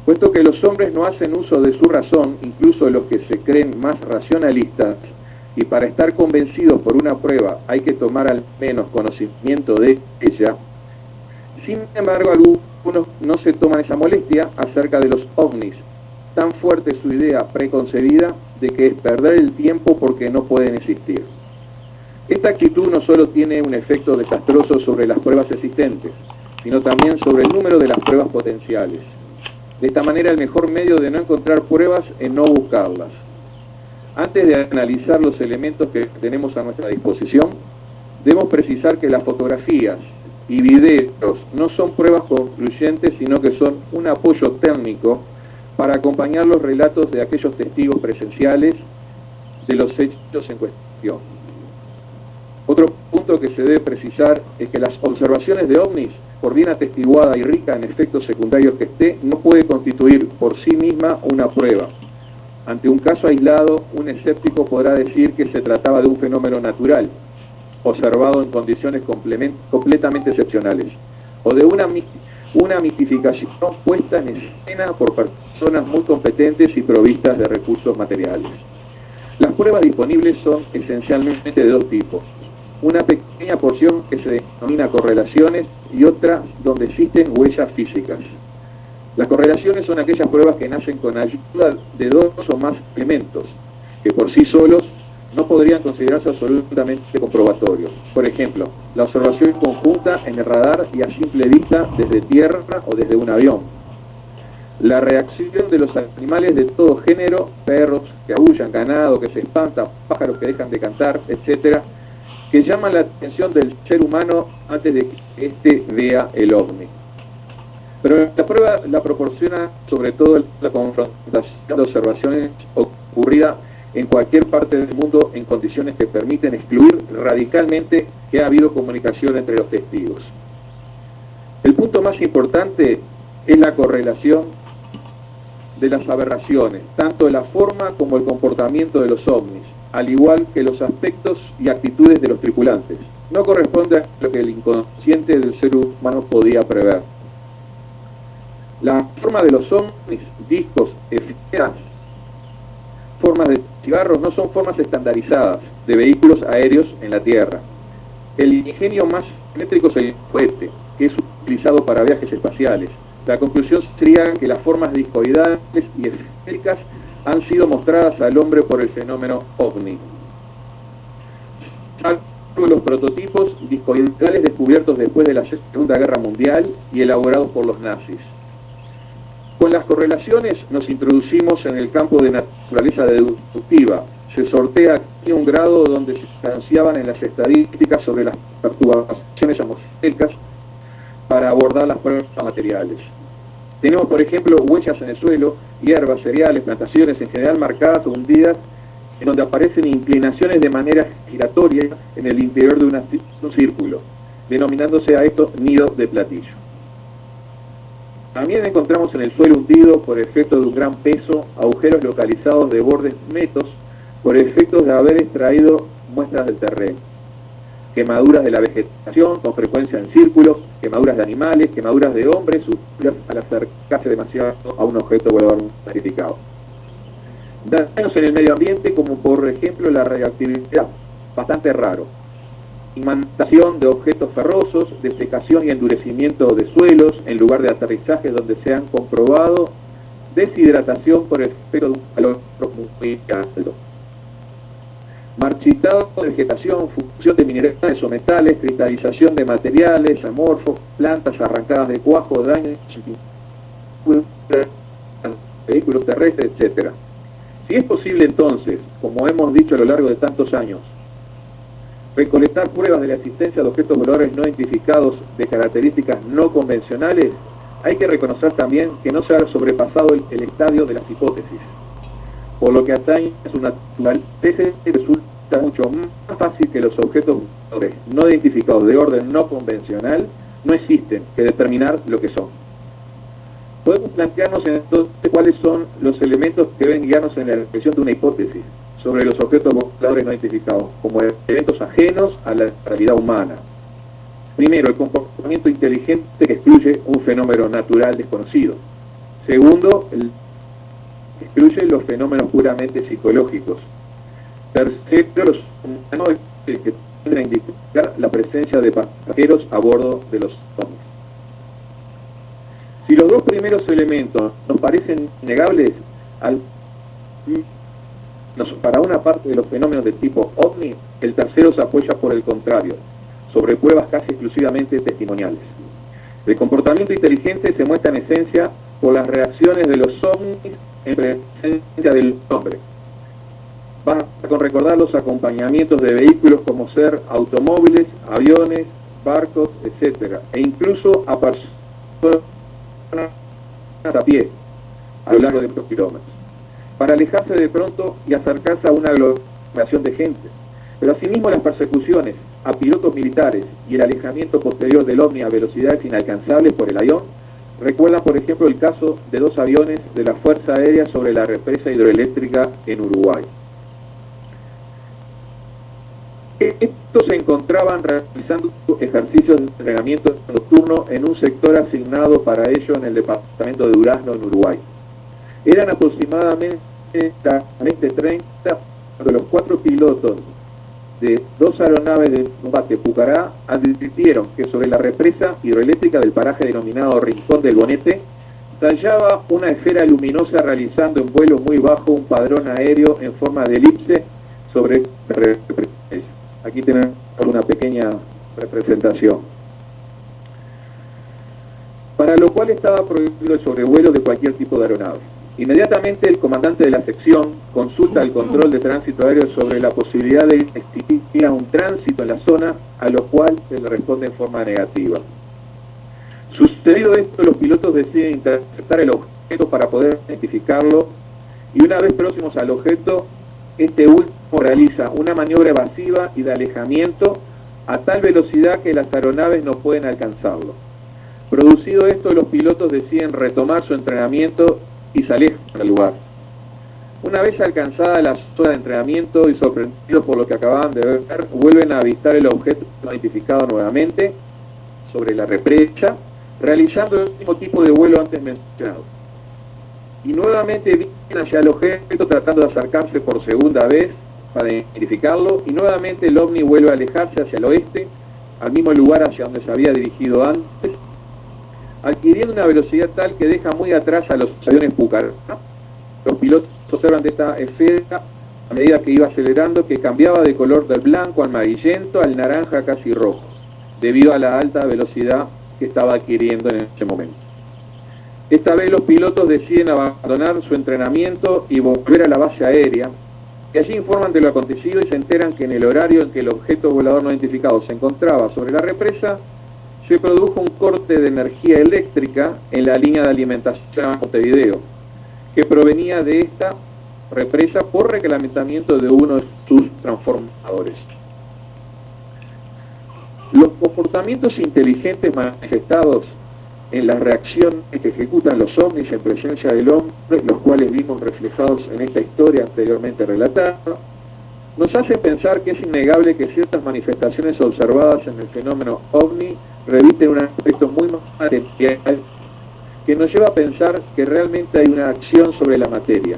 Puesto que los hombres no hacen uso de su razón, incluso los que se creen más racionalistas, y para estar convencidos por una prueba hay que tomar al menos conocimiento de ella, sin embargo algunos no se toman esa molestia acerca de los ovnis. Tan fuerte es su idea preconcebida de que es perder el tiempo porque no pueden existir. Esta actitud no solo tiene un efecto desastroso sobre las pruebas existentes, sino también sobre el número de las pruebas potenciales. De esta manera, el mejor medio de no encontrar pruebas es no buscarlas. Antes de analizar los elementos que tenemos a nuestra disposición, debemos precisar que las fotografías y videos no son pruebas concluyentes, sino que son un apoyo técnico para acompañar los relatos de aquellos testigos presenciales de los hechos en cuestión. Otro punto que se debe precisar es que las observaciones de ovnis, por bien atestiguada y rica en efectos secundarios que esté, no puede constituir por sí misma una prueba. Ante un caso aislado, un escéptico podrá decir que se trataba de un fenómeno natural, observado en condiciones completamente excepcionales, o de una mitificación puesta en escena por personas muy competentes y provistas de recursos materiales. Las pruebas disponibles son esencialmente de dos tipos: una pequeña porción que se denomina correlaciones y otra donde existen huellas físicas. Las correlaciones son aquellas pruebas que nacen con ayuda de dos o más elementos, que por sí solos no podrían considerarse absolutamente comprobatorios. Por ejemplo, la observación conjunta en el radar y a simple vista desde tierra o desde un avión. La reacción de los animales de todo género, perros que aúllan, ganado que se espanta, pájaros que dejan de cantar, etc., que llaman la atención del ser humano antes de que éste vea el ovni. Pero la prueba la proporciona sobre todo la confrontación de observaciones ocurrida en cualquier parte del mundo en condiciones que permiten excluir radicalmente que ha habido comunicación entre los testigos. El punto más importante es la correlación de las aberraciones, tanto de la forma como el comportamiento de los ovnis, al igual que los aspectos y actitudes de los tripulantes. No corresponde a lo que el inconsciente del ser humano podía prever. La forma de los ovnis, discos, esferas, formas de cigarros no son formas estandarizadas de vehículos aéreos en la Tierra. El ingenio más simétrico es el cohete, que es utilizado para viajes espaciales. La conclusión sería que las formas discoidales y esféricas han sido mostradas al hombre por el fenómeno ovni. Los prototipos discoidales descubiertos después de la Segunda Guerra Mundial y elaborados por los nazis. Con las correlaciones nos introducimos en el campo de naturaleza deductiva. Se sortea aquí un grado donde se financiaban en las estadísticas sobre las perturbaciones atmosféricas para abordar las pruebas materiales. Tenemos, por ejemplo, huellas en el suelo, hierbas, cereales, plantaciones en general marcadas o hundidas, en donde aparecen inclinaciones de manera giratoria en el interior de un círculo, denominándose a esto nido de platillo. También encontramos en el suelo hundido, por efecto de un gran peso, agujeros localizados de bordes netos por efectos de haber extraído muestras del terreno. Quemaduras de la vegetación, con frecuencia en círculos, quemaduras de animales, quemaduras de hombres, al acercarse demasiado a un objeto volador verificado. Daños en el medio ambiente, como por ejemplo la radioactividad, bastante raro. Imantación de objetos ferrosos, desecación y endurecimiento de suelos en lugar de aterrizajes donde se han comprobado deshidratación por efecto de un calor muy alto. Marchitado de vegetación, fusión de minerales o metales, cristalización de materiales amorfos, plantas arrancadas de cuajo, daños vehículos terrestres, etc. Si es posible entonces, como hemos dicho a lo largo de tantos años, recolectar pruebas de la existencia de objetos voladores no identificados de características no convencionales, hay que reconocer también que no se ha sobrepasado el estadio de las hipótesis, por lo que atañe a su naturaleza resulta mucho más fácil que los objetos voladores no identificados de orden no convencional no existen que determinar lo que son. Podemos plantearnos entonces cuáles son los elementos que deben guiarnos en la reflexión de una hipótesis sobre los objetos voladores no identificados, como eventos ajenos a la realidad humana. Primero, el comportamiento inteligente que excluye un fenómeno natural desconocido. Segundo, excluye los fenómenos puramente psicológicos. Tercero, los humanos que tienden a indicar la presencia de pasajeros a bordo de los ovnis. Si los dos primeros elementos nos parecen innegables, para una parte de los fenómenos de tipo ovni, el tercero se apoya por el contrario, sobre pruebas casi exclusivamente testimoniales. El comportamiento inteligente se muestra en esencia por las reacciones de los ovnis en presencia del hombre. Basta con recordar los acompañamientos de vehículos como ser automóviles, aviones, barcos, etc. E incluso a personas a pie a lo largo de estos kilómetros, para alejarse de pronto y acercarse a una aglomeración de gente. Pero asimismo las persecuciones a pilotos militares y el alejamiento posterior del ovni a velocidades inalcanzables por el avión recuerdan, por ejemplo, el caso de 2 aviones de la Fuerza Aérea sobre la represa hidroeléctrica en Uruguay. Estos se encontraban realizando ejercicios de entrenamiento nocturno en un sector asignado para ello en el departamento de Durazno, en Uruguay. Eran aproximadamente 20:30 cuando los 4 pilotos de 2 aeronaves de combate Pucará advirtieron que sobre la represa hidroeléctrica del paraje denominado Rincón del Bonete tallaba una esfera luminosa realizando en vuelo muy bajo un padrón aéreo en forma de elipse sobre la represa. Aquí tenemos una pequeña representación. Para lo cual estaba prohibido el sobrevuelo de cualquier tipo de aeronave. Inmediatamente el comandante de la sección consulta el control de tránsito aéreo sobre la posibilidad de que existiera un tránsito en la zona, a lo cual se le responde en forma negativa. Sucedido esto, los pilotos deciden interceptar el objeto para poder identificarlo y una vez próximos al objeto, este último realiza una maniobra evasiva y de alejamiento a tal velocidad que las aeronaves no pueden alcanzarlo. Producido esto, los pilotos deciden retomar su entrenamiento y se alejan del lugar. Una vez alcanzada la zona de entrenamiento y sorprendidos por lo que acababan de ver, vuelven a avistar el objeto no identificado nuevamente sobre la represa, realizando el mismo tipo de vuelo antes mencionado. Y nuevamente vienen hacia el objeto tratando de acercarse por segunda vez para identificarlo, y nuevamente el ovni vuelve a alejarse hacia el oeste, al mismo lugar hacia donde se había dirigido antes, adquiriendo una velocidad tal que deja muy atrás a los aviones Pucará. Los pilotos observan de esta esfera, a medida que iba acelerando, que cambiaba de color del blanco al amarillento al naranja casi rojo, debido a la alta velocidad que estaba adquiriendo en ese momento. Esta vez los pilotos deciden abandonar su entrenamiento y volver a la base aérea, y allí informan de lo acontecido y se enteran que en el horario en que el objeto volador no identificado se encontraba sobre la represa, se produjo un corte de energía eléctrica en la línea de alimentación a Montevideo, que provenía de esta represa por recalentamiento de uno de sus transformadores. Los comportamientos inteligentes manifestados en las reacciones que ejecutan los ovnis en presencia del hombre, los cuales vimos reflejados en esta historia anteriormente relatada, nos hace pensar que es innegable que ciertas manifestaciones observadas en el fenómeno ovni revisten un aspecto muy material que nos lleva a pensar que realmente hay una acción sobre la materia.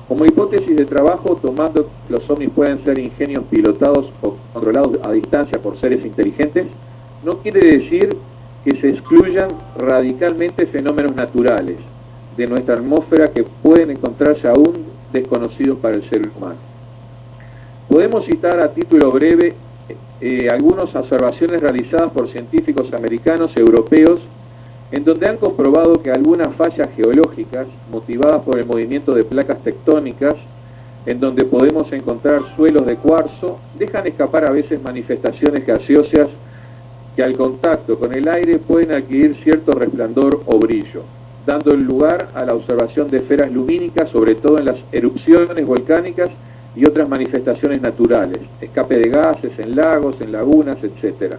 Como hipótesis de trabajo, tomando que los ovnis pueden ser ingenios pilotados o controlados a distancia por seres inteligentes, no quiere decir que se excluyan radicalmente fenómenos naturales de nuestra atmósfera que pueden encontrarse aún desconocidos para el ser humano. Podemos citar a título breve algunas observaciones realizadas por científicos americanos y europeos en donde han comprobado que algunas fallas geológicas motivadas por el movimiento de placas tectónicas, en donde podemos encontrar suelos de cuarzo, dejan escapar a veces manifestaciones gaseosas que al contacto con el aire pueden adquirir cierto resplandor o brillo, dando lugar a la observación de esferas lumínicas, sobre todo en las erupciones volcánicas y otras manifestaciones naturales, escape de gases en lagos, en lagunas, etc.